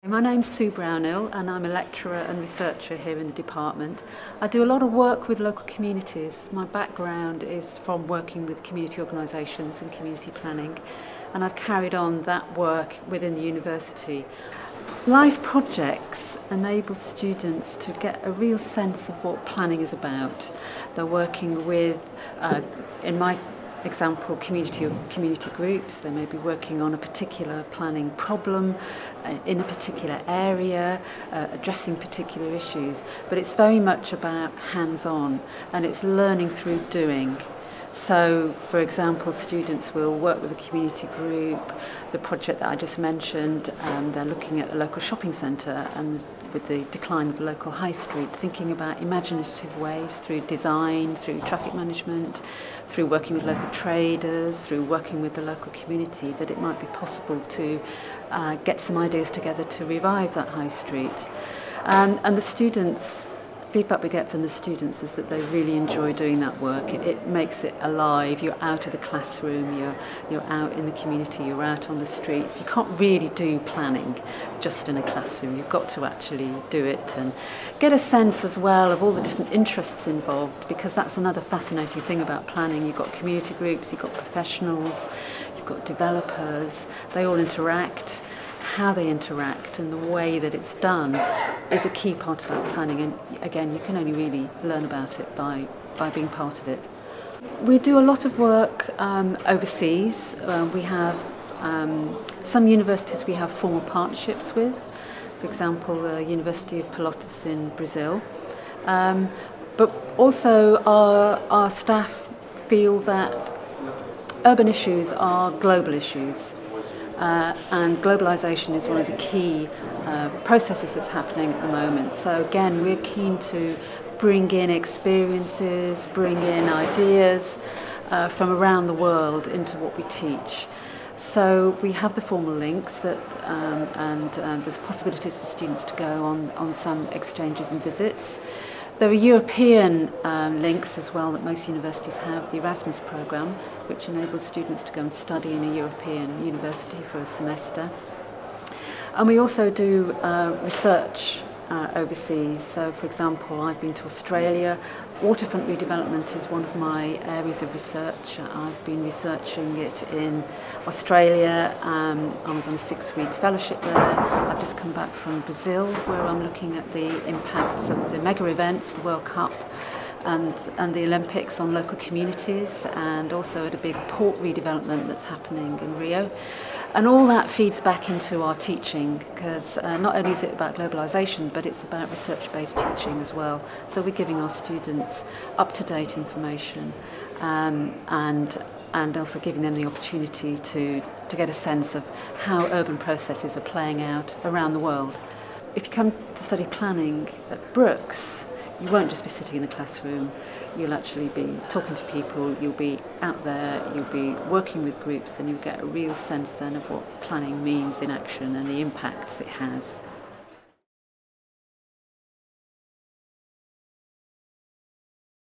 My name's Sue Brownill and I'm a lecturer and researcher here in the department. I do a lot of work with local communities. My background is from working with community organisations and community planning, and I've carried on that work within the university. Life projects enable students to get a real sense of what planning is about. They're working with, in my example, community groups. They may be working on a particular planning problem in a particular area, addressing particular issues, but it's very much about hands-on, and it's learning through doing. So, for example, students will work with a community group. The project that I just mentioned, they're looking at a local shopping centre, and with the decline of the local high street, thinking about imaginative ways through design, through traffic management, through working with local traders, through working with the local community, that it might be possible to get some ideas together to revive that high street. And the students, feedback we get from the students is that they really enjoy doing that work. It makes it alive. You're out of the classroom, you're out in the community, you're out on the streets. You can't really do planning just in a classroom. You've got to actually do it and get a sense as well of all the different interests involved, because that's another fascinating thing about planning. You've got community groups, you've got professionals, you've got developers. They all interact. How they interact and the way that it's done is a key part about planning, and again, you can only really learn about it by being part of it. We do a lot of work overseas. We have some universities we have formal partnerships with, for example the University of Pelotas in Brazil, but also our staff feel that urban issues are global issues. And globalisation is one of the key processes that's happening at the moment. So again, we're keen to bring in experiences, bring in ideas from around the world into what we teach. So we have the formal links that, and there's possibilities for students to go on some exchanges and visits. There are European links as well that most universities have, the Erasmus programme, which enables students to go and study in a European university for a semester. And we also do research overseas. So, for example, I've been to Australia. Waterfront redevelopment is one of my areas of research. I've been researching it in Australia. I was on a 6-week fellowship there. I've just come back from Brazil, where I'm looking at the impacts of the mega events, the World Cup and the Olympics on local communities, and also at a big port redevelopment that's happening in Rio. And all that feeds back into our teaching, because not only is it about globalisation, but it's about research-based teaching as well. So we're giving our students up-to-date information and also giving them the opportunity to get a sense of how urban processes are playing out around the world. If you come to study planning at Brookes, you won't just be sitting in a classroom. You'll actually be talking to people, you'll be out there, you'll be working with groups, and you'll get a real sense then of what planning means in action and the impacts it has.